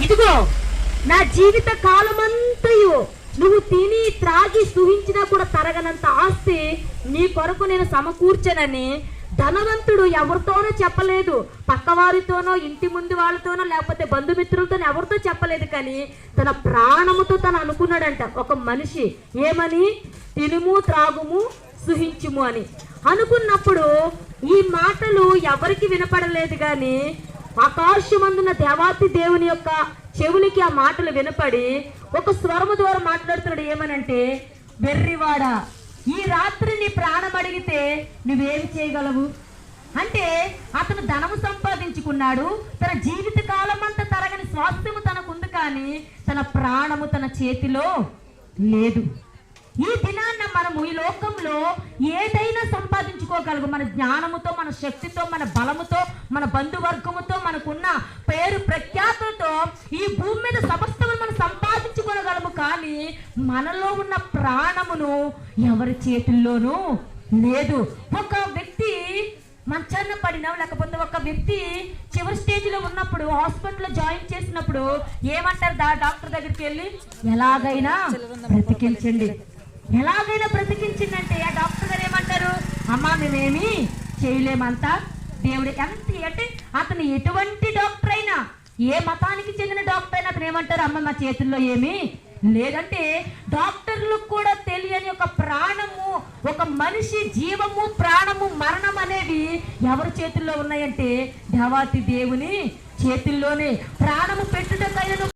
ఇదిగో నా జీవిత కాలమంతయు నువ్వు తిని త్రాగి సుహించినా కూడా తరగనంత ఆస్తి నీ కొరకు నేను సమకూర్చనని ధనవంతుడు ఎవరితోనో చెప్పలేదు, పక్కవారితోనో ఇంటి ముందు వాళ్ళతోనో లేకపోతే బంధుమిత్రులతోనో ఎవరితో చెప్పలేదు, కానీ తన ప్రాణముతో తను అనుకున్నాడంట. ఒక మనిషి ఏమని, తినుము త్రాగుము సుహించుము అని అనుకున్నప్పుడు ఈ మాటలు ఎవరికి వినపడలేదు, కానీ ఆకాశమందున్న దేవాతి దేవుని యొక్క చెవులకి ఆ మాటలు వినపడి ఒక స్వరము ద్వారా మాట్లాడుతున్నాడు. ఏమనంటే, వెర్రివాడా, ఈ రాత్రి నీ ప్రాణం అడిగితే నువ్వేమి చేయగలవు అంటే, అతను ధనము సంపాదించుకున్నాడు, తన జీవిత కాలం అంతా తరగని స్వాస్థ్యము తనకుంది, కానీ తన ప్రాణము తన చేతిలో లేదు. ఈ దినాన్న మనము ఈ లోకంలో ఏదైనా సంపాదించుకోగలము, మన జ్ఞానముతో, మన శక్తితో, మన బలముతో, మన బంధువర్గముతో, మనకున్న పేరు ప్రఖ్యాతులతో ఈ భూమి మీద సమస్తము మనం సంపాదించుకోగలము, కానీ మనలో ఉన్న ప్రాణమును ఎవరి చేతుల్లోనూ లేదు. ఒక వ్యక్తి మంచాన్న పడినా, లేకపోతే ఒక వ్యక్తి చివరి స్టేజ్లో ఉన్నప్పుడు హాస్పిటల్లో జాయిన్ చేసినప్పుడు ఏమంటారు డాక్టర్ దగ్గరికి వెళ్ళి, ఎలాగైనా బ్రతికించండి. ఎలాగైనా బ్రతికించిందంటే ఆ డాక్టర్ గారు ఏమంటారు, అమ్మా మేమేమి చేయలేమంతా దేవుడి ఎంత అంటే, అతను ఎటువంటి డాక్టర్ అయినా, ఏ మతానికి చెందిన డాక్టర్ అయినా అతను ఏమంటారు, అమ్మ మా చేతుల్లో ఏమీ లేదంటే. డాక్టర్లకు కూడా తెలియని ఒక ప్రాణము, ఒక మనిషి జీవము, ప్రాణము, మరణం అనేవి ఎవరి చేతుల్లో ఉన్నాయంటే దేవాతి దేవుని చేతుల్లోనే. ప్రాణము పెట్టుటకైనా